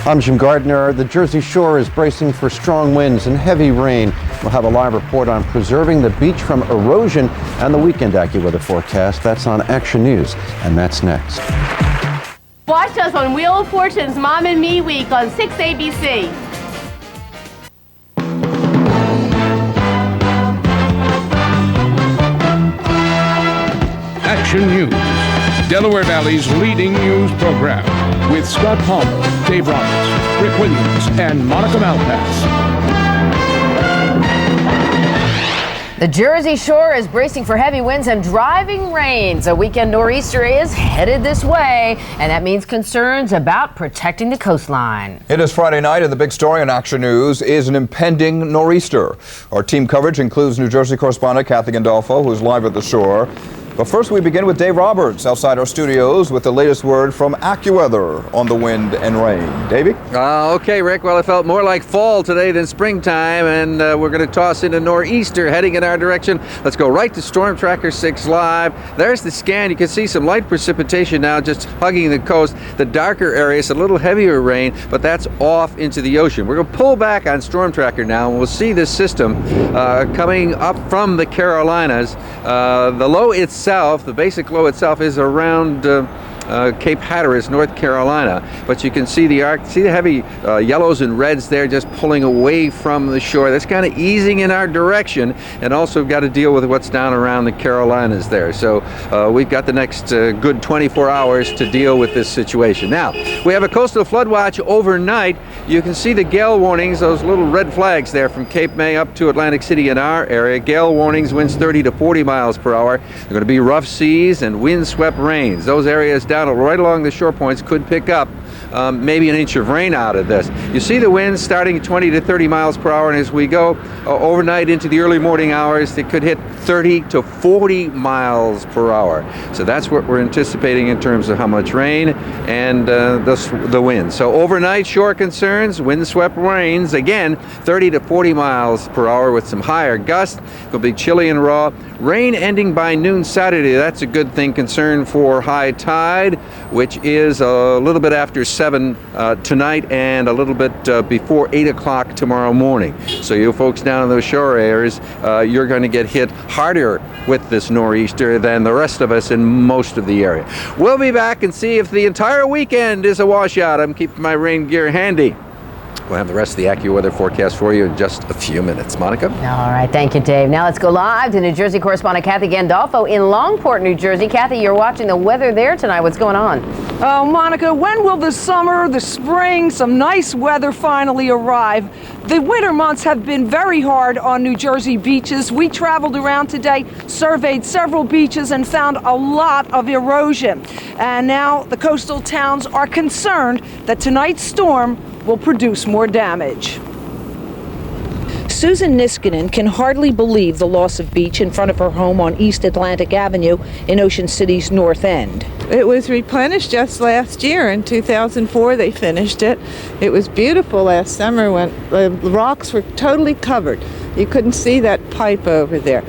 I'm Jim Gardner. The Jersey Shore is bracing for strong winds and heavy rain. We'll have a live report on preserving the beach from erosion and the weekend AccuWeather forecast. That's on Action News, and that's next. Watch us on Wheel of Fortune's Mom and Me Week on 6 ABC. Action News, Delaware Valley's leading news program, with Scott Palmer, Dave Roberts, Rick Williams, and Monica Malpass. The Jersey Shore is bracing for heavy winds and driving rains. A weekend nor'easter is headed this way, and that means concerns about protecting the coastline. It is Friday night, and the big story in Action News is an impending nor'easter. Our team coverage includes New Jersey correspondent Kathy Gandolfo, who is live at the shore. But first, we begin with Dave Roberts outside our studios with the latest word from AccuWeather on the wind and rain. Davey? Okay, Rick. Well, it felt more like fall today than springtime, and we're going to toss in a nor'easter heading in our direction. Let's go right to Storm Tracker 6 Live. There's the scan. You can see some light precipitation now just hugging the coast. The darker areas, a little heavier rain, but that's off into the ocean. We're going to pull back on Storm Tracker now, and we'll see this system coming up from the Carolinas. The low itself, the basic low itself, is around Cape Hatteras, North Carolina, but you can see the heavy yellows and reds there just pulling away from the shore. That's kind of easing in our direction, and also got to deal with what's down around the Carolinas there. So we've got the next good 24 hours to deal with this situation. Now, we have a coastal flood watch overnight. You can see the gale warnings, those little red flags there from Cape May up to Atlantic City in our area. Gale warnings, winds 30 to 40 miles per hour. They're going to be rough seas and windswept rains. Those areas down right along the shore points could pick up maybe an inch of rain out of this. You see the winds starting at 20 to 30 miles per hour, and as we go overnight into the early morning hours, they could hit 30 to 40 miles per hour. So that's what we're anticipating in terms of how much rain and the wind. So overnight shore concerns, windswept rains, again 30 to 40 miles per hour with some higher gusts. It'll be chilly and raw. Rain ending by noon Saturday. That's a good thing. Concern for high tide, which is a little bit after 7 tonight and a little bit before 8 o'clock tomorrow morning. So you folks down in those shore areas, you're going to get hit harder with this nor'easter than the rest of us in most of the area. We'll be back and see if the entire weekend is a washout. I'm keeping my rain gear handy. We'll have the rest of the AccuWeather forecast for you in just a few minutes. Monica? All right, thank you, Dave. Now let's go live to New Jersey correspondent Kathy Gandolfo in Longport, New Jersey. Kathy, you're watching the weather there tonight. What's going on? Oh, Monica, when will the summer, the spring, some nice weather finally arrive? The winter months have been very hard on New Jersey beaches. We traveled around today, surveyed several beaches, and found a lot of erosion. And now the coastal towns are concerned that tonight's storm will produce more damage. Susan Niskanen can hardly believe the loss of beach in front of her home on East Atlantic Avenue in Ocean City's North End. It was replenished just last year. In 2004 they finished it. It was beautiful last summer when the rocks were totally covered. You couldn't see that pipe over there.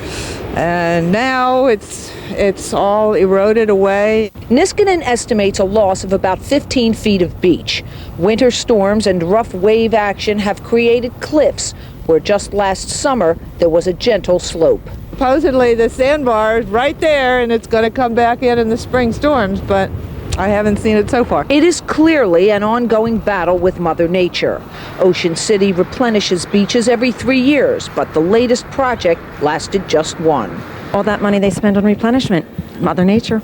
And now it's all eroded away. Niskanen estimates a loss of about 15 feet of beach. Winter storms and rough wave action have created cliffs where just last summer there was a gentle slope. Supposedly the sandbar is right there and it's going to come back in the spring storms, but I haven't seen it so far. It is clearly an ongoing battle with Mother Nature. Ocean City replenishes beaches every 3 years, but the latest project lasted just one. All that money they spend on replenishment, Mother Nature,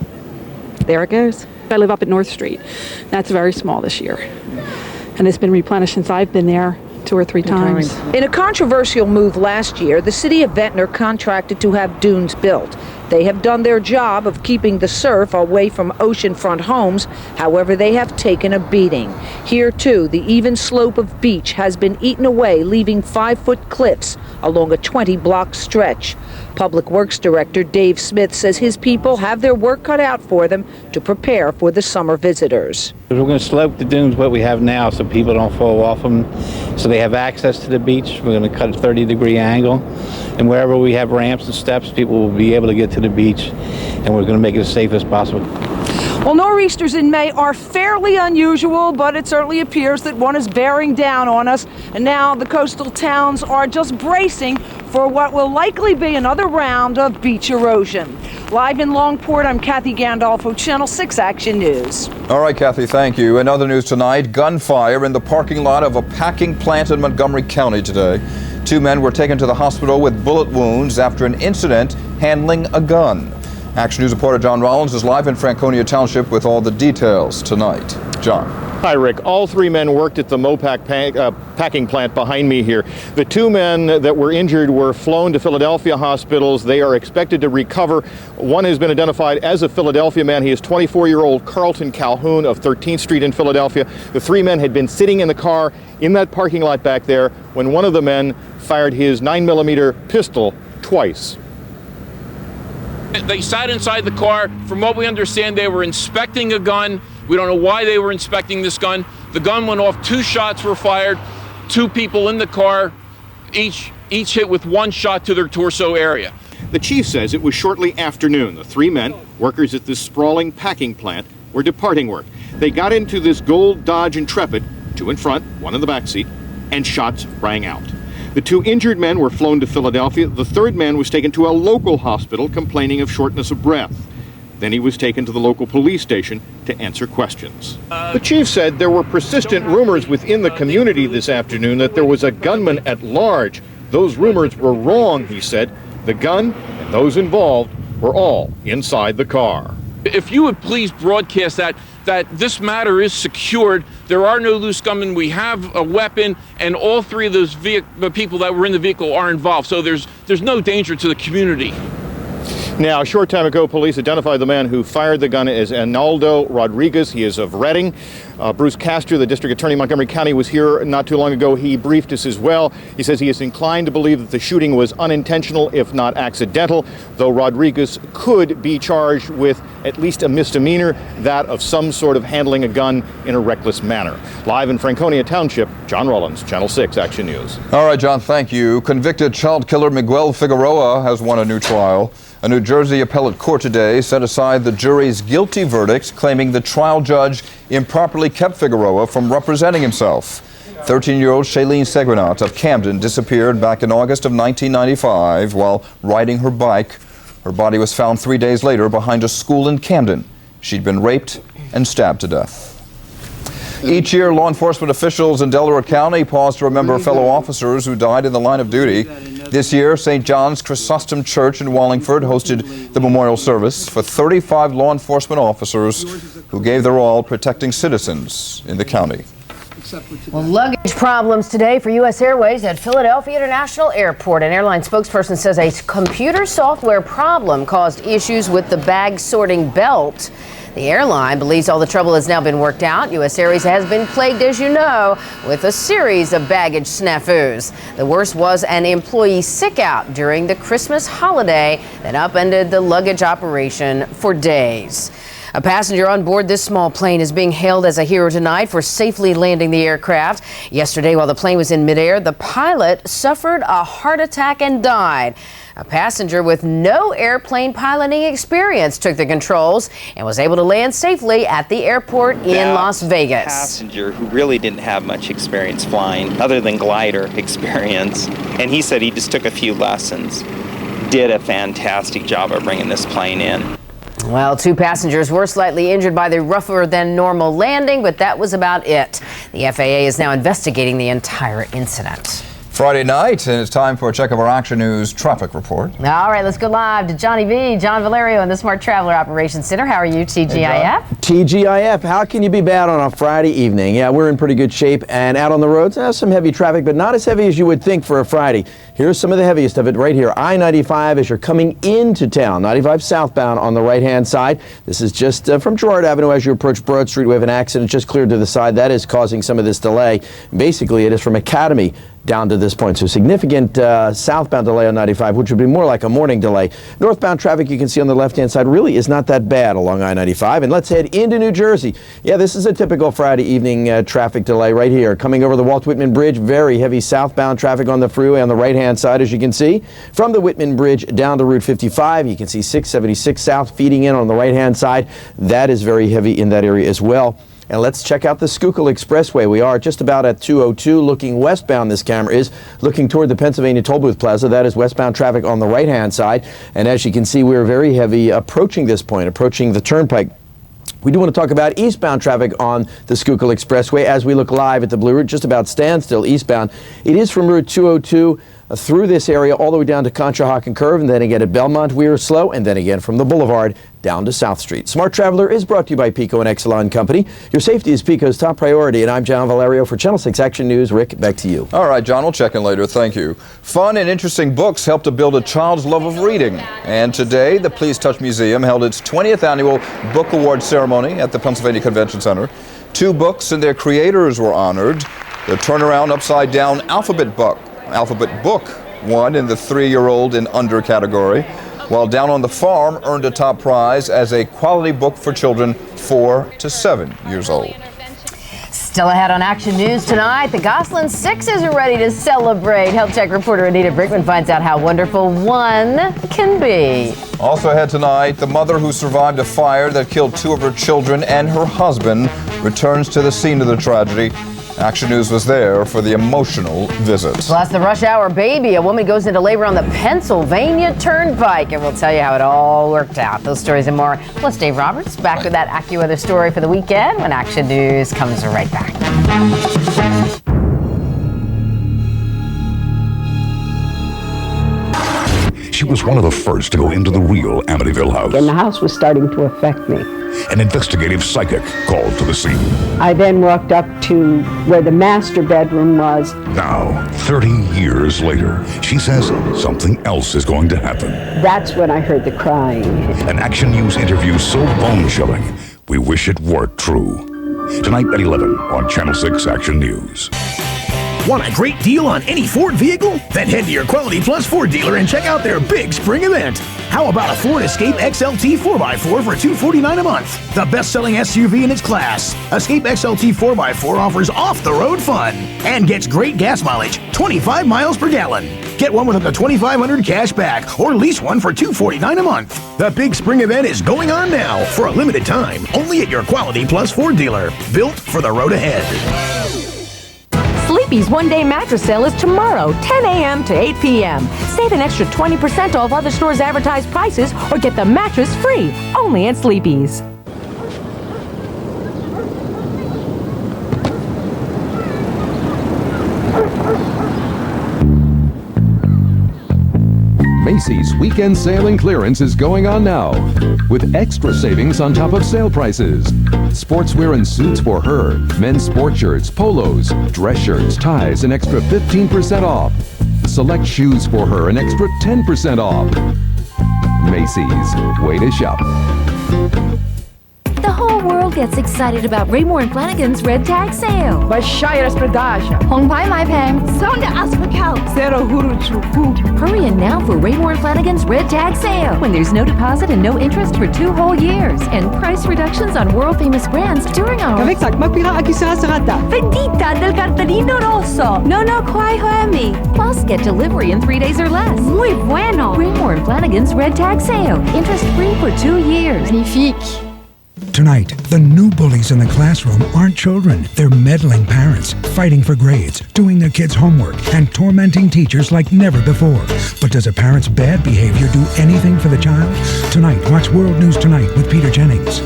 there it goes. I live up at North Street. That's very small this year. And it's been replenished since I've been there 2 or 3 times. In a controversial move last year, the city of Ventnor contracted to have dunes built. They have done their job of keeping the surf away from oceanfront homes. However, they have taken a beating. Here, too, the even slope of beach has been eaten away, leaving 5-foot cliffs along a 20-block stretch. Public Works Director Dave Smith says his people have their work cut out for them to prepare for the summer visitors. We're going to slope the dunes what we have now so people don't fall off them, so they have access to the beach. We're going to cut a 30-degree angle, and wherever we have ramps and steps, people will be able to get to the beach, and we're going to make it as safe as possible. Well, nor'easters in May are fairly unusual, but it certainly appears that one is bearing down on us. And now the coastal towns are just bracing for what will likely be another round of beach erosion. Live in Longport, I'm Kathy Gandolfo, Channel 6 Action News. All right, Kathy, thank you. In other news tonight, gunfire in the parking lot of a packing plant in Montgomery County today. 2 men were taken to the hospital with bullet wounds after an incident handling a gun. Action News reporter John Rollins is live in Franconia Township with all the details tonight. John. Hi, Rick. All 3 men worked at the Mopac packing plant behind me here. The 2 men that were injured were flown to Philadelphia hospitals. They are expected to recover. One has been identified as a Philadelphia man. He is 24-year-old Carlton Calhoun of 13th Street in Philadelphia. The 3 men had been sitting in the car in that parking lot back there when one of the men fired his 9mm pistol twice. They sat inside the car. From what we understand, they were inspecting a gun. We don't know why they were inspecting this gun. The gun went off. 2 shots were fired. 2 people in the car, each hit with 1 shot to their torso area. The chief says it was shortly after noon. The 3 men, workers at this sprawling packing plant, were departing work. They got into this gold Dodge Intrepid, 2 in front, 1 in the back seat, and shots rang out. The 2 injured men were flown to Philadelphia. The 3rd man was taken to a local hospital complaining of shortness of breath. Then he was taken to the local police station to answer questions. The chief said there were persistent rumors within the community this afternoon that there was a gunman at large. Those rumors were wrong, he said. The gun and those involved were all inside the car. If you would please broadcast that this matter is secured. There are no loose gunmen. We have a weapon, and all 3 of those people that were in the vehicle are involved. So there's no danger to the community. Now, a short time ago, police identified the man who fired the gun as Arnaldo Rodriguez. He is of Reading. Bruce Castro, the district attorney in Montgomery County, was here not too long ago. He briefed us as well. He says he is inclined to believe that the shooting was unintentional, if not accidental, though Rodriguez could be charged with at least a misdemeanor, that of some sort of handling a gun in a reckless manner. Live in Franconia Township, John Rollins, Channel 6 Action News. All right, John, thank you. Convicted child killer Miguel Figueroa has won a new trial. A New Jersey appellate court today set aside the jury's guilty verdict, claiming the trial judge improperly kept Figueroa from representing himself. 13-year-old Shailene Seguinot of Camden disappeared back in August of 1995 while riding her bike. Her body was found 3 days later behind a school in Camden. She'd been raped and stabbed to death. Each year, law enforcement officials in Delaware County pause to remember fellow officers who died in the line of duty. This year, St. John's Chrysostom Church in Wallingford hosted the memorial service for 35 law enforcement officers who gave their all protecting citizens in the county. Well, luggage problems today for U.S. Airways at Philadelphia International Airport. An airline spokesperson says a computer software problem caused issues with the bag sorting belt. The airline believes all the trouble has now been worked out. U.S. Airways has been plagued, as you know, with a series of baggage snafus. The worst was an employee sick out during the Christmas holiday that upended the luggage operation for days. A passenger on board this small plane is being hailed as a hero tonight for safely landing the aircraft. Yesterday, while the plane was in midair, the pilot suffered a heart attack and died. A passenger with no airplane piloting experience took the controls and was able to land safely at the airport in Las Vegas. Passenger who really didn't have much experience flying other than glider experience, and he said he just took a few lessons. Did a fantastic job of bringing this plane in. Well, 2 passengers were slightly injured by the rougher than normal landing, but that was about it. The FAA is now investigating the entire incident. Friday night, and it's time for a check of our Action News traffic report. All right, let's go live to Johnny V, John Valerio in the Smart Traveler Operations Center. How are you, TGIF? TGIF, how can you be bad on a Friday evening? Yeah, we're in pretty good shape, and out on the roads, some heavy traffic, but not as heavy as you would think for a Friday. Here's some of the heaviest of it right here. I-95 as you're coming into town, 95 southbound on the right-hand side. This is just from Girard Avenue as you approach Broad Street. We have an accident just cleared to the side. That is causing some of this delay. Basically, it is from Academy down to this point. So significant southbound delay on 95, which would be more like a morning delay. Northbound traffic you can see on the left-hand side really is not that bad along I-95. And let's head into New Jersey. Yeah, this is a typical Friday evening traffic delay right here. Coming over the Walt Whitman Bridge, very heavy southbound traffic on the freeway on the right-hand side, as you can see. From the Whitman Bridge down to Route 55, you can see 676 South feeding in on the right-hand side. That is very heavy in that area as well. And let's check out the Schuylkill Expressway. We are just about at 202 looking westbound. This camera is looking toward the Pennsylvania Toll Booth Plaza. That is westbound traffic on the right-hand side. And as you can see, we're very heavy approaching this point, approaching the turnpike. We do want to talk about eastbound traffic on the Schuylkill Expressway as we look live at the Blue Route, just about standstill eastbound. It is from Route 202 through this area all the way down to Conshohocken Curve, and then again at Belmont we are slow, and then again from the Boulevard down to South Street. Smart Traveler is brought to you by Pico and Exelon Company. Your safety is Pico's top priority, and I'm John Valerio for Channel 6 Action News. Rick, back to you. All right, John, we'll check in later. Thank you. Fun and interesting books help to build a child's love of reading. And today, the Please Touch Museum held its 20th annual Book Award ceremony at the Pennsylvania Convention Center. 2 books and their creators were honored. The Turnaround Upside Down Alphabet Book won in the 3-year-old and under category, while Down on the Farm earned a top prize as a quality book for children 4 to 7 years old. Still ahead on Action News tonight, the Goslin Sixes are ready to celebrate. Health Check reporter Anita Brickman finds out how wonderful one can be. Also ahead tonight, the mother who survived a fire that killed 2 of her children and her husband returns to the scene of the tragedy. Action News was there for the emotional visit. Plus, the rush hour baby. A woman goes into labor on the Pennsylvania Turnpike, and we'll tell you how it all worked out. Those stories and more. Plus, Dave Roberts back with that AccuWeather story for the weekend when Action News comes right back. She was one of the first to go into the real Amityville house. And the house was starting to affect me. An investigative psychic called to the scene. I then walked up to where the master bedroom was. Now, 30 years later, she says something else is going to happen. That's when I heard the crying. An Action News interview so bone-chilling, we wish it were true. Tonight at 11 on Channel 6 Action News. Want a great deal on any Ford vehicle? Then head to your Quality Plus Ford dealer and check out their big spring event. How about a Ford Escape XLT 4x4 for $249 a month? The best-selling SUV in its class. Escape XLT 4x4 offers off-the-road fun and gets great gas mileage, 25 miles per gallon. Get one with up to $2,500 cash back or lease one for $249 a month. The big spring event is going on now for a limited time, only at your Quality Plus Ford dealer. Built for the road ahead. Sleepy's one-day mattress sale is tomorrow, 10 a.m. to 8 p.m. Save an extra 20% off other stores' advertised prices or get the mattress free, only at Sleepy's. Macy's weekend sale and clearance is going on now with extra savings on top of sale prices. Sportswear and suits for her, men's sport shirts, polos, dress shirts, ties, an extra 15% off. Select shoes for her, an extra 10% off. Macy's, way to shop. The whole world gets excited about Raymore and Flanagan's Red Tag Sale. Большая распродажа. Hurry in now for Raymore and Flanagan's Red Tag Sale, when there's no deposit and no interest for 2 whole years, and price reductions on world-famous brands during our... Vendita del cartelino rosso. No quai hoemi. Plus, get delivery in 3 days or less. Muy bueno. Raymore and Flanagan's Red Tag Sale. Interest-free for 2 years. Magnifique. Tonight, the new bullies in the classroom aren't children. They're meddling parents, fighting for grades, doing their kids' homework, and tormenting teachers like never before. But does a parent's bad behavior do anything for the child? Tonight, watch World News Tonight with Peter Jennings.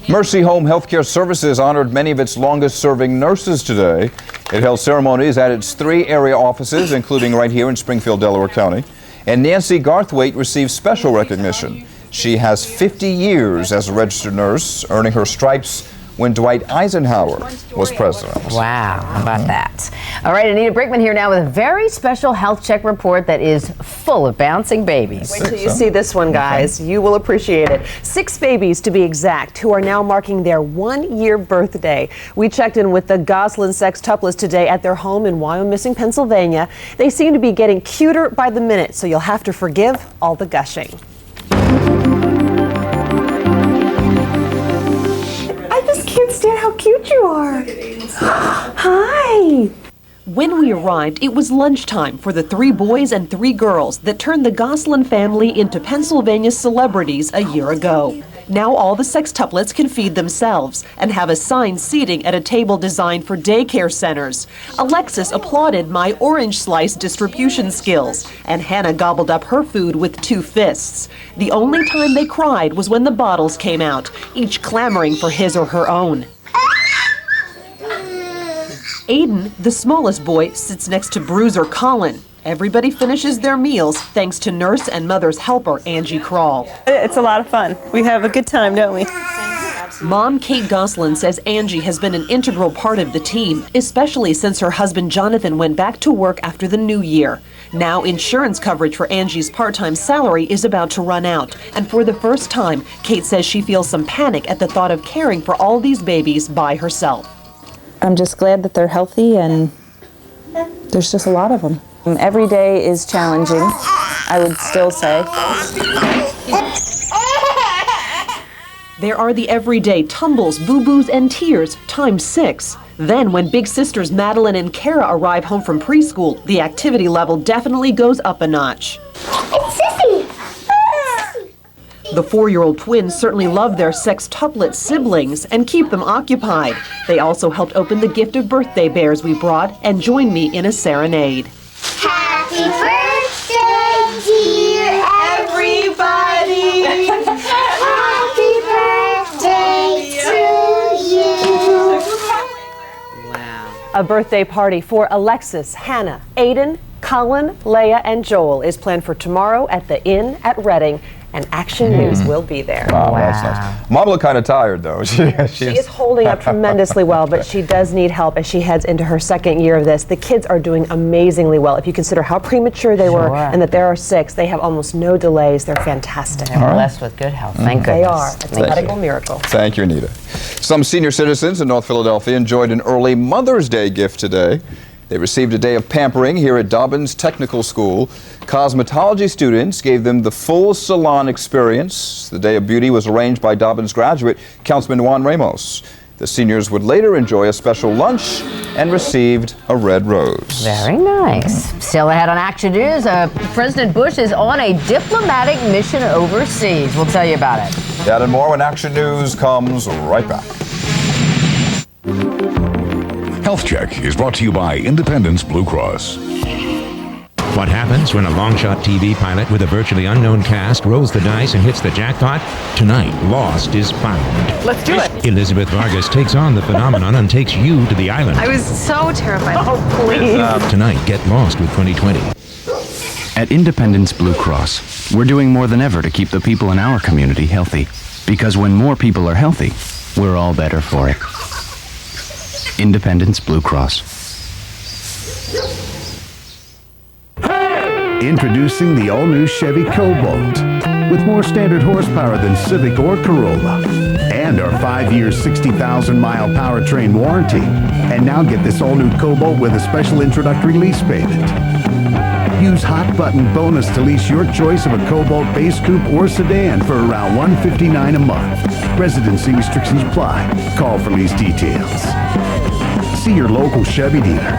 Mercy Home Healthcare Services honored many of its longest-serving nurses today. It held ceremonies at its 3 area offices, including right here in Springfield, Delaware County. And Nancy Garthwaite received special recognition. She has 50 years as a registered nurse, earning her stripes when Dwight Eisenhower was president. Wow, how about that? All right, Anita Brickman here now with a very special health check report that is full of bouncing babies. Wait till you see this one, guys. You will appreciate it. 6 babies, to be exact, who are now marking their 1-year birthday. We checked in with the Goslin sextuplets today at their home in Wyoming, Pennsylvania. They seem to be getting cuter by the minute, so you'll have to forgive all the gushing. I just can't stand how cute you are. Hi. When we arrived, it was lunchtime for the 3 boys and 3 girls that turned the Goslin family into Pennsylvania's celebrities a year ago. Now all the sextuplets can feed themselves and have assigned seating at a table designed for daycare centers. Alexis applauded my orange slice distribution skills, and Hannah gobbled up her food with 2 fists. The only time they cried was when the bottles came out, each clamoring for his or her own. Aiden, the smallest boy, sits next to bruiser Colin. Everybody finishes their meals thanks to nurse and mother's helper, Angie Krall. It's a lot of fun. We have a good time, don't we? Mom Kate Goslin says Angie has been an integral part of the team, especially since her husband Jonathan went back to work after the new year. Now insurance coverage for Angie's part-time salary is about to run out, and for the first time, Kate says she feels some panic at the thought of caring for all these babies by herself. I'm just glad that they're healthy, and there's just a lot of them. Every day is challenging, I would still say. There are the everyday tumbles, boo-boos, and tears times 6. Then, when big sisters Madeline and Kara arrive home from preschool, the activity level definitely goes up a notch. The 4-year-old twins certainly love their sextuplet siblings and keep them occupied. They also helped open the gift of birthday bears we brought and joined me in a serenade. Happy birthday, dear everybody! Happy birthday to you! A birthday party for Alexis, Hannah, Aiden, Colin, Leia, and Joel is planned for tomorrow at the Inn at Reading, and Action News will be there. Wow, that's nice. Mom looked kind of tired, though. She is holding up tremendously well, but she does need help as she heads into her 2nd year of this. The kids are doing amazingly well. If you consider how premature they were and that there are 6, they have almost no delays. They're fantastic. They're blessed with good health. Thank goodness. They are. It's a medical miracle. Thank you, Anita. Some senior citizens in North Philadelphia enjoyed an early Mother's Day gift today. They received a day of pampering here at Dobbins Technical School. Cosmetology students gave them the full salon experience. The Day of Beauty was arranged by Dobbins graduate Councilman Juan Ramos. The seniors would later enjoy a special lunch and received a red rose. Very nice. Still ahead on Action News, President Bush is on a diplomatic mission overseas. We'll tell you about it. That and more when Action News comes right back. Health Check is brought to you by Independence Blue Cross. What happens when a long-shot TV pilot with a virtually unknown cast rolls the dice and hits the jackpot? Tonight, Lost is found. Let's do it. Elizabeth Vargas takes on the phenomenon and takes you to the island. I was so terrified. Oh, please. Tonight, get lost with 2020. At Independence Blue Cross, we're doing more than ever to keep the people in our community healthy. Because when more people are healthy, we're all better for it. Independence Blue Cross. Introducing the all-new Chevy Cobalt with more standard horsepower than Civic or Corolla. And our 5-year, 60,000-mile powertrain warranty. And now get this all-new Cobalt with a special introductory lease payment. Use Hot Button Bonus to lease your choice of a Cobalt base coupe or sedan for around $159 a month. Residency restrictions apply. Call for lease details. See your local Chevy dealer.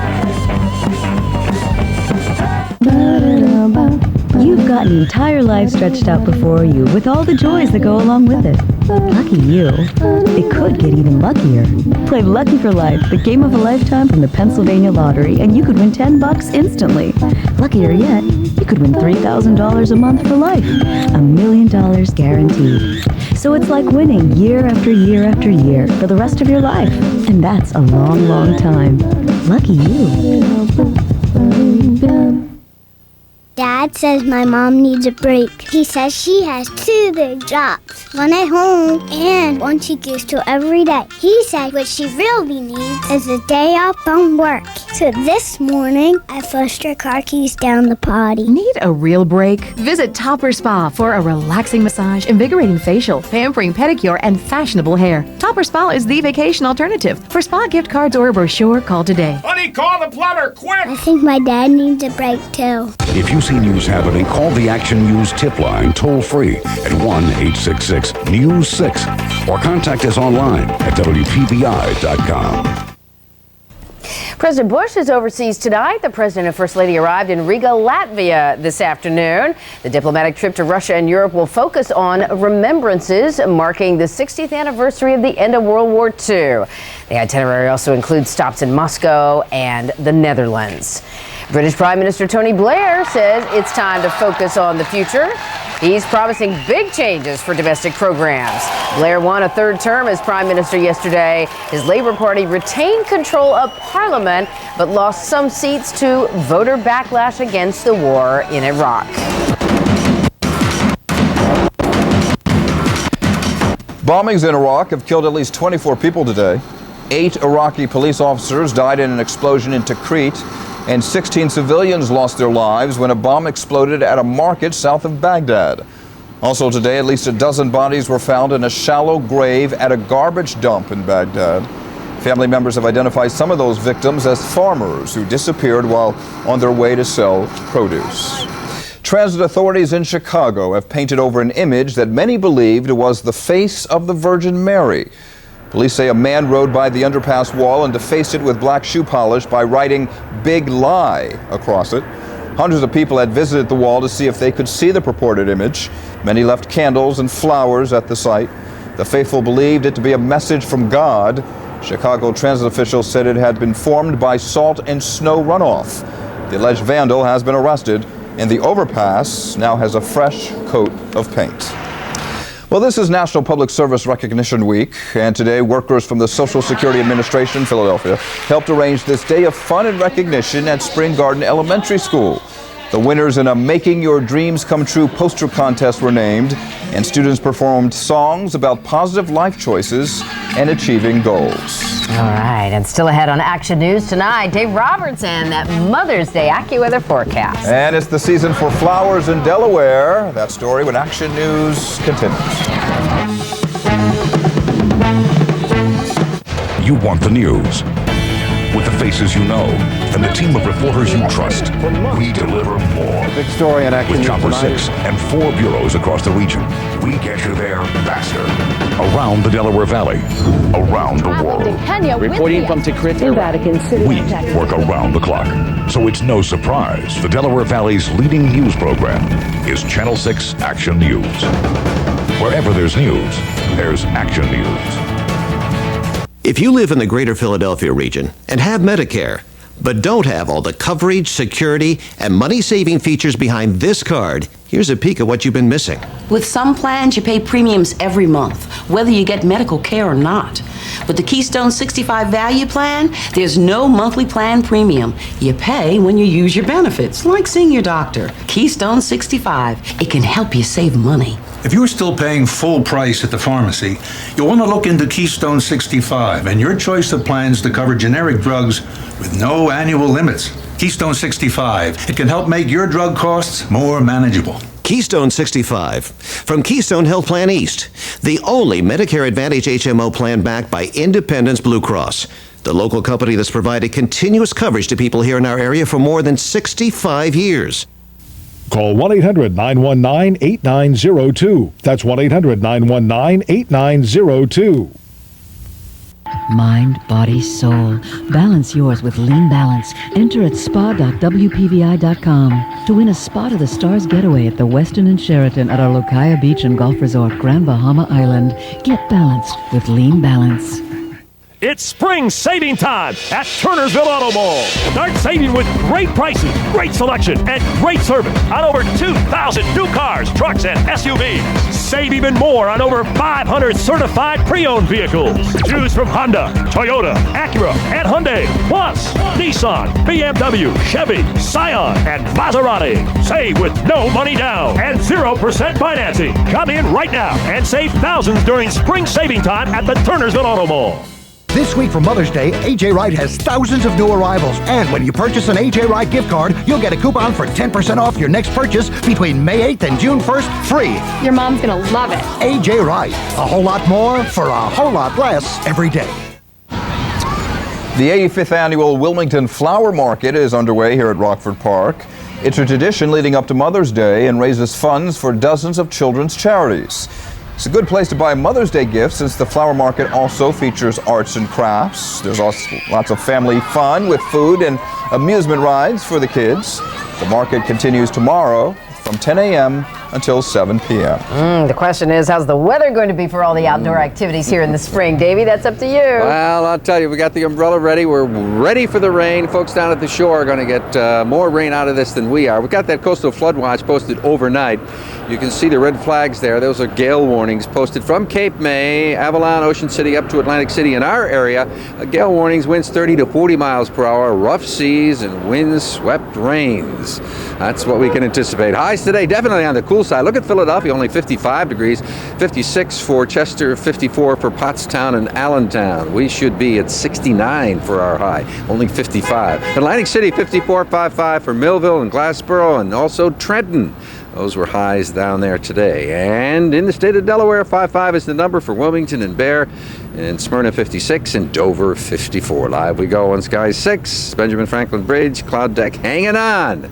You've got an entire life stretched out before you with all the joys that go along with it. Lucky you. It could get even luckier. Play Lucky for Life, the game of a lifetime from the Pennsylvania Lottery, and you could win $10 instantly. Luckier yet, you could win $3,000 a month for life. $1 million guaranteed. So it's like winning year after year after year for the rest of your life. And that's a long, long time. Lucky you. Dad says my mom needs a break. He says she has 2 big jobs, one at home and one she goes to every day. He said what she really needs is a day off from work. So this morning, I flushed her car keys down the potty. Need a real break? Visit Topper Spa for a relaxing massage, invigorating facial, pampering pedicure, and fashionable hair. Topper Spa is the vacation alternative. For spa gift cards or a brochure, call today. Honey, call the plumber, quick! I think my dad needs a break too. If you see news happening, call the Action News tip line toll free at 1-866-NEWS6 or contact us online at WPVI.com. President Bush is overseas tonight. The President and First Lady arrived in Riga, Latvia this afternoon. The diplomatic trip to Russia and Europe will focus on remembrances marking the 60th anniversary of the end of World War II. The itinerary also includes stops in Moscow and the Netherlands. British Prime Minister Tony Blair says it's time to focus on the future. He's promising big changes for domestic programs. Blair won a 3rd term as Prime Minister yesterday. His Labour Party retained control of Parliament, but lost some seats to voter backlash against the war in Iraq. Bombings in Iraq have killed at least 24 people today. 8 Iraqi police officers died in an explosion in Tikrit, and 16 civilians lost their lives when a bomb exploded at a market south of Baghdad. Also today, at least a dozen bodies were found in a shallow grave at a garbage dump in Baghdad. Family members have identified some of those victims as farmers who disappeared while on their way to sell produce. Transit authorities in Chicago have painted over an image that many believed was the face of the Virgin Mary. Police say a man rode by the underpass wall and defaced it with black shoe polish by writing "Big Lie" across it. Hundreds of people had visited the wall to see if they could see the purported image. Many left candles and flowers at the site. The faithful believed it to be a message from God. Chicago transit officials said it had been formed by salt and snow runoff. The alleged vandal has been arrested, and the overpass now has a fresh coat of paint. Well, this is National Public Service Recognition Week, and today workers from the Social Security Administration, Philadelphia, helped arrange this day of fun and recognition at Spring Garden Elementary School. The winners in a Making Your Dreams Come True poster contest were named, and students performed songs about positive life choices and achieving goals. All right, and still ahead on Action News tonight, Dave Roberts and that Mother's Day AccuWeather forecast. And it's the season for flowers in Delaware. That story when Action News continues. You want the news. With the faces you know and the team of reporters you trust, we deliver more. Big story on Action News With Chopper tonight. 6 and 4 bureaus across the region, we get you there faster. Around the Delaware Valley, around the world. Reporting from Tikrit, In Vatican City. We work around the clock. So it's no surprise the Delaware Valley's leading news program is Channel 6 Action News. Wherever there's news, there's Action News. If you live in the greater Philadelphia region and have Medicare, but don't have all the coverage, security, and money-saving features behind this card, here's a peek at what you've been missing. With some plans, you pay premiums every month, whether you get medical care or not. With the Keystone 65 Value Plan, there's no monthly plan premium. You pay when you use your benefits, like seeing your doctor. Keystone 65, it can help you save money. If you're still paying full price at the pharmacy, you'll want to look into Keystone 65 and your choice of plans to cover generic drugs with no annual limits. Keystone 65, it can help make your drug costs more manageable. Keystone 65 from Keystone Health Plan East, the only Medicare Advantage HMO plan backed by Independence Blue Cross, the local company that's provided continuous coverage to people here in our area for more than 65 years. Call 1-800-919-8902. That's 1-800-919-8902. Mind, body, soul. Balance yours with Lean Balance. Enter at spa.wpvi.com to win a Spot of the Stars getaway at the Westin and Sheraton at our Locaia Beach and Golf Resort, Grand Bahama Island. Get balanced with Lean Balance. It's spring saving time at Turnersville Auto Mall. Start saving with great prices, great selection, and great service on over 2,000 new cars, trucks, and SUVs. Save even more on over 500 certified pre-owned vehicles. Choose from Honda, Toyota, Acura, and Hyundai, plus Nissan, BMW, Chevy, Scion, and Maserati. Save with no money down and 0% financing. Come in right now and save thousands during spring saving time at the Turnersville Auto Mall. This week for Mother's Day, A.J. Wright has thousands of new arrivals. And when you purchase an A.J. Wright gift card, you'll get a coupon for 10% off your next purchase between May 8th and June 1st, free. Your mom's gonna love it. A.J. Wright, a whole lot more for a whole lot less every day. The 85th annual Wilmington Flower Market is underway here at Rockford Park. It's a tradition leading up to Mother's Day and raises funds for dozens of children's charities. It's a good place to buy Mother's Day gifts since the flower market also features arts and crafts. There's also lots of family fun with food and amusement rides for the kids. The market continues tomorrow from 10 a.m. until 7 p.m. The question is, how's the weather going to be for all the outdoor activities here in the spring? Davey, that's up to you. Well, I'll tell you, we got the umbrella ready. We're ready for the rain. Folks down at the shore are going to get more rain out of this than we are. We've got that coastal flood watch posted overnight. You can see the red flags there. Those are gale warnings posted from Cape May, Avalon, Ocean City, up to Atlantic City in our area. Gale warnings, winds 30 to 40 miles per hour, rough seas, and wind-swept rains. That's what we can anticipate. Highs today, definitely on the cool side. Look at Philadelphia, only 55 degrees, 56 for Chester, 54 for Pottstown and Allentown. We should be at 69 for our high, only 55. Atlantic City, 54.55 for Millville and Glassboro, and also Trenton. Those were highs down there today. And in the state of Delaware, 55 is the number for Wilmington and Bear, and Smyrna 56 and Dover 54. Live we go on Sky 6, Benjamin Franklin Bridge, cloud deck hanging on.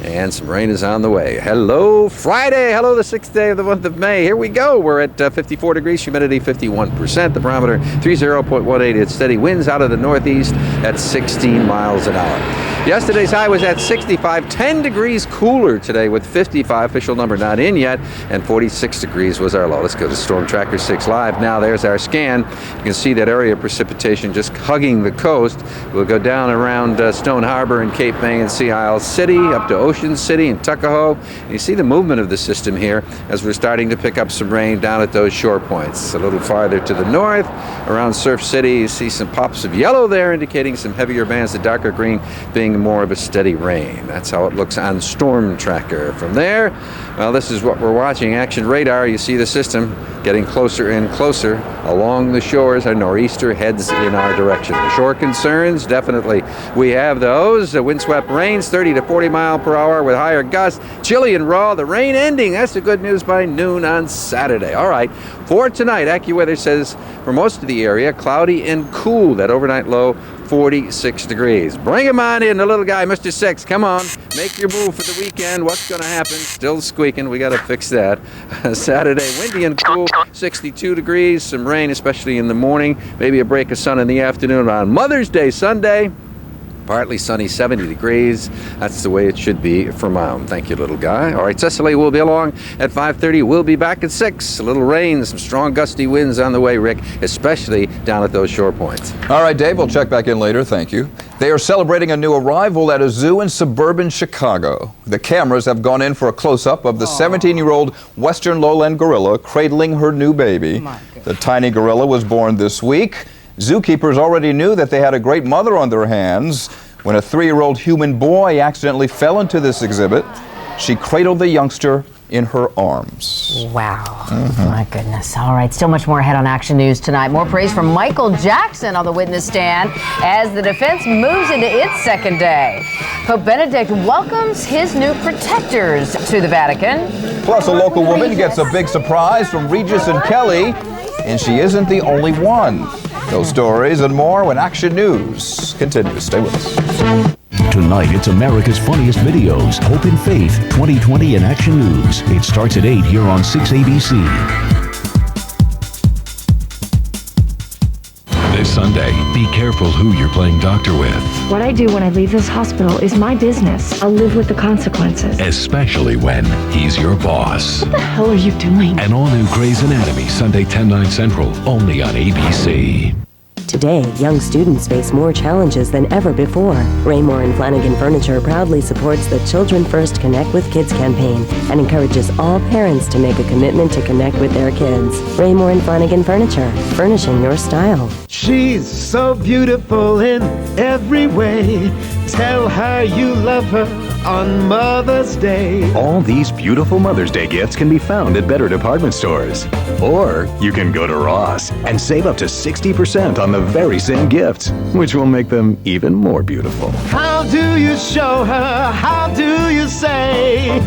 And some rain is on the way. Hello, Friday. Hello, the 6th day of the month of May. Here we go. We're at 54 degrees, humidity 51%. The barometer 30.18. It's steady winds out of the northeast at 16 miles an hour. Yesterday's high was at 65, 10 degrees cooler today with 55, official number not in yet, and 46 degrees was our low. Let's go to Storm Tracker 6 Live. Now there's our scan. You can see that area of precipitation just hugging the coast. We'll go down around Stone Harbor and Cape May and Sea Isle City, up to Ocean City and Tuckahoe. You see the movement of the system here as we're starting to pick up some rain down at those shore points. A little farther to the north, around Surf City, you see some pops of yellow there indicating some heavier bands, the darker green being more of a steady rain. That's how it looks on Storm Tracker. From there, well, this is what we're watching. Action radar, you see the system getting closer and closer along the shores. Our nor'easter heads in our direction. The shore concerns, definitely we have those. The windswept rains, 30 to 40 mile per hour with higher gusts. Chilly and raw. The rain ending. That's the good news by noon on Saturday. All right. For tonight, AccuWeather says for most of the area, cloudy and cool. That overnight low, 46 degrees. Bring him on in, the little guy, Mr. 6. Come on. Make your move for the weekend. What's going to happen? Still squeaking. We got to fix that. Saturday, windy and cool, 62 degrees. Some rain, especially in the morning. Maybe a break of sun in the afternoon. On Mother's Day, Sunday, partly sunny, 70 degrees. That's the way it should be for Mom. Thank you, little guy. All right, Cecily will be along at 5:30. We'll be back at 6. A little rain, some strong gusty winds on the way, Rick, especially down at those shore points. All right, Dave, we'll check back in later. Thank you. They are celebrating a new arrival at a zoo in suburban Chicago. The cameras have gone in for a close-up of the 17-year-old Western lowland gorilla cradling her new baby. The tiny gorilla was born this week. Zookeepers already knew that they had a great mother on their hands when a 3-year-old human boy accidentally fell into this exhibit. She cradled the youngster in her arms. Wow. My goodness. All right, still much more ahead on Action News tonight. More praise from Michael Jackson on the witness stand as the defense moves into its second day. Pope Benedict welcomes his new protectors to the Vatican. Plus, a local woman gets a big surprise from Regis and Kelly, and she isn't the only one. Those stories and more when Action News continues. Stay with us. Tonight, it's America's Funniest Videos, Hope and Faith 2020 in Action News. It starts at 8 here on 6 ABC. This Sunday, be careful who you're playing doctor with. What I do when I leave this hospital is my business. I'll live with the consequences. Especially when he's your boss. What the hell are you doing? An all-new Grey's Anatomy, Sunday 10/9 Central, only on ABC. Today, young students face more challenges than ever before. Raymore and Flanagan Furniture proudly supports the Children First Connect with Kids campaign and encourages all parents to make a commitment to connect with their kids. Raymore and Flanagan Furniture, furnishing your style. She's so beautiful in every way. Tell her you love her on Mother's Day. All these beautiful Mother's Day gifts can be found at better department stores. Or you can go to Ross and save up to 60% on the very same gifts, which will make them even more beautiful. How do you show her? How do you say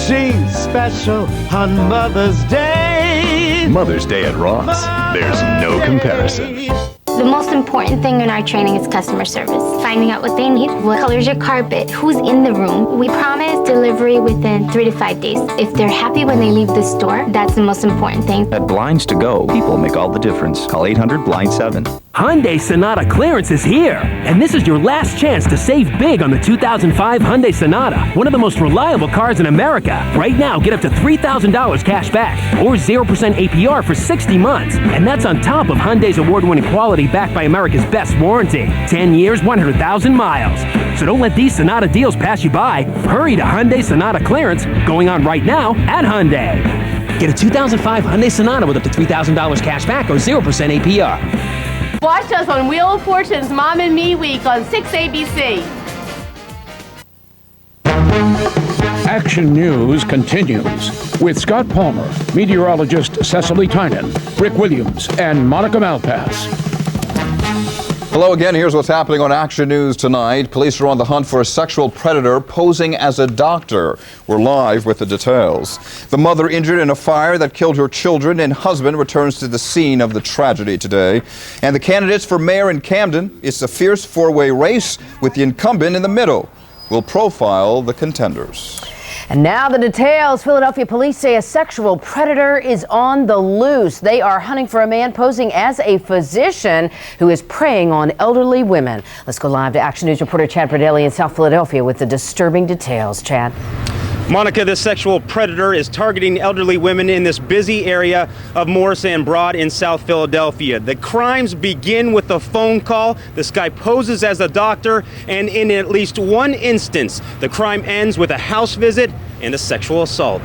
she's special on Mother's Day? Mother's Day at Ross. There's no comparison. The most important thing in our training is customer service. Finding out what they need, what color's your carpet, who's in the room. We promise delivery within 3 to 5 days. If they're happy when they leave the store, that's the most important thing. At Blinds to Go, people make all the difference. Call 800-BLIND-7. Hyundai Sonata clearance is here, and this is your last chance to save big on the 2005 Hyundai Sonata, one of the most reliable cars in America. Right now, get up to $3,000 cash back or 0% APR for 60 months, and that's on top of Hyundai's award-winning quality backed by America's best warranty. 10 years, 100,000 miles. So don't let these Sonata deals pass you by. Hurry to Hyundai Sonata clearance, going on right now at Hyundai. Get a 2005 Hyundai Sonata with up to $3,000 cash back or 0% APR. Watch us on Wheel of Fortune's Mom and Me Week on 6ABC. Action News continues with Scott Palmer, meteorologist Cecily Tynan, Rick Williams, and Monica Malpass. Hello again. Here's what's happening on Action News tonight. Police are on the hunt for a sexual predator posing as a doctor. We're live with the details. The mother injured in a fire that killed her children and husband returns to the scene of the tragedy today. And the candidates for mayor in Camden, it's a fierce four-way race with the incumbent in the middle. We'll profile the contenders. And now the details. Philadelphia police say a sexual predator is on the loose. They are hunting for a man posing as a physician who is preying on elderly women. Let's go live to Action News reporter Chad Pradelli in South Philadelphia with the disturbing details. Chad. Monica, this sexual predator is targeting elderly women in this busy area of Morris and Broad in South Philadelphia. The crimes begin with a phone call. This guy poses as a doctor, and in at least one instance, the crime ends with a house visit and a sexual assault.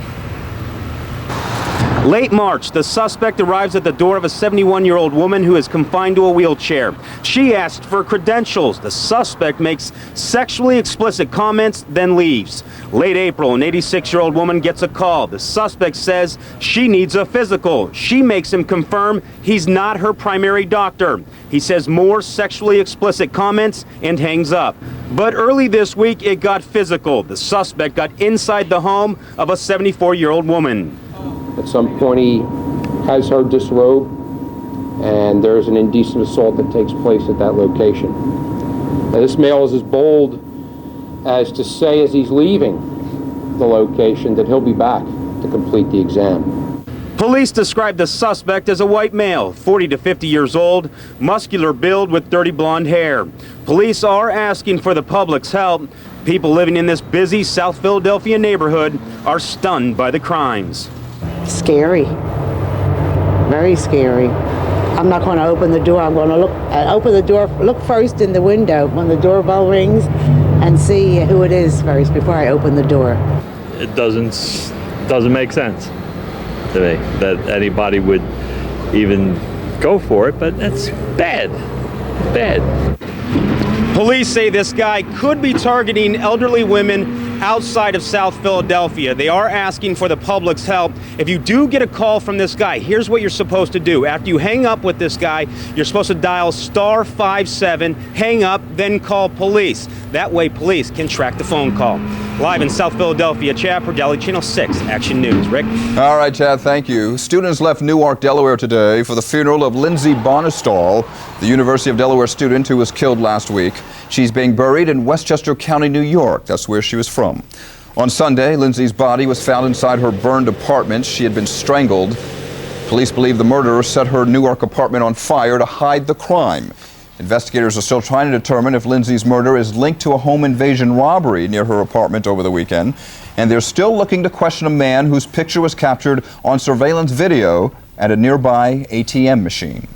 Late March, the suspect arrives at the door of a 71-year-old woman who is confined to a wheelchair. She asked for credentials. The suspect makes sexually explicit comments, then leaves. Late April, an 86-year-old woman gets a call. The suspect says she needs a physical. She makes him confirm he's not her primary doctor. He says more sexually explicit comments and hangs up. But early this week, it got physical. The suspect got inside the home of a 74-year-old woman. At some point, he has her disrobe, and there's an indecent assault that takes place at that location. Now, this male is as bold as to say as he's leaving the location that he'll be back to complete the exam. Police describe the suspect as a white male, 40 to 50 years old, muscular build with dirty blonde hair. Police are asking for the public's help. People living in this busy South Philadelphia neighborhood are stunned by the crimes. Scary, very scary. I'm not going to open the door. I'm going to open the door, look first in the window when the doorbell rings and see who it is first before I open the door. It doesn't make sense to me that anybody would even go for it, but that's bad. Police say this guy could be targeting elderly women outside of South Philadelphia. They are asking for the public's help. If you do get a call from this guy, here's what you're supposed to do. After you hang up with this guy, you're supposed to dial *57, hang up, then call police. That way police can track the phone call. Live in South Philadelphia, Chad Pradelli, Channel 6, Action News. Rick? All right, Chad, thank you. Students left Newark, Delaware today for the funeral of Lindsay Bonestall, the University of Delaware student who was killed last week. She's being buried in Westchester County, New York. That's where she was from. On Sunday, Lindsay's body was found inside her burned apartment. She had been strangled. Police believe the murderer set her Newark apartment on fire to hide the crime. Investigators are still trying to determine if Lindsay's murder is linked to a home invasion robbery near her apartment over the weekend. And they're still looking to question a man whose picture was captured on surveillance video at a nearby ATM machine.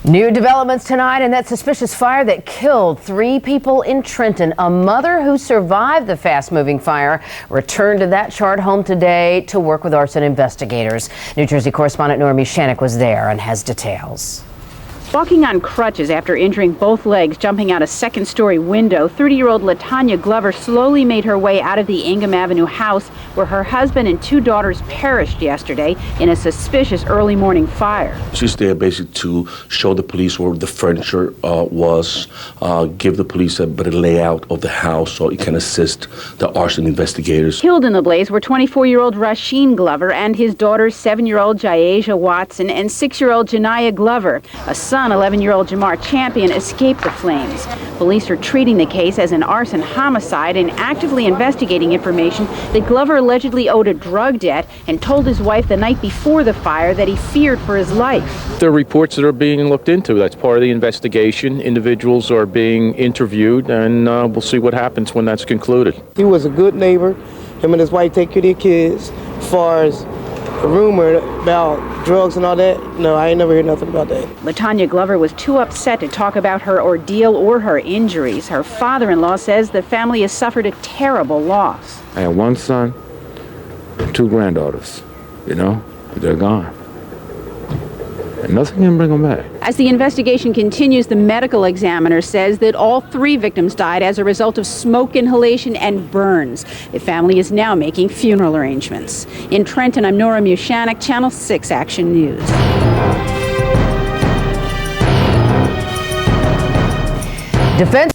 New developments tonight in that suspicious fire that killed 3 people in Trenton. A mother who survived the fast-moving fire returned to that charred home today to work with arson investigators. New Jersey correspondent Nora Mushanek was there and has details. Walking on crutches after injuring both legs jumping out a second-story window, 30-year-old LaTanya Glover slowly made her way out of the Ingham Avenue house where her husband and 2 daughters perished yesterday in a suspicious early morning fire. She's there basically to show the police where the furniture was, give the police a better layout of the house so it can assist the arson investigators. Killed in the blaze were 24-year-old Rasheen Glover and his daughters 7-year-old Jayasia Watson and 6-year-old Janiyah Glover. A son, 11-year-old Jamar Champion, escaped the flames. Police are treating the case as an arson homicide and actively investigating information that Glover allegedly owed a drug debt and told his wife the night before the fire that he feared for his life. There are reports that are being looked into. That's part of the investigation. Individuals are being interviewed, and we'll see what happens when that's concluded. He was a good neighbor. Him and his wife take care of their kids. As far as a rumor about drugs and all that, no, I ain't never heard nothing about that. LaTanya Glover was too upset to talk about her ordeal or her injuries. Her father-in-law says the family has suffered a terrible loss. I have 1 son and 2 granddaughters, they're gone. And nothing can bring them back. As the investigation continues, the medical examiner says that all 3 victims died as a result of smoke inhalation and burns. The family is now making funeral arrangements. In Trenton, I'm Nora Mushanek, Channel 6 Action News. Defense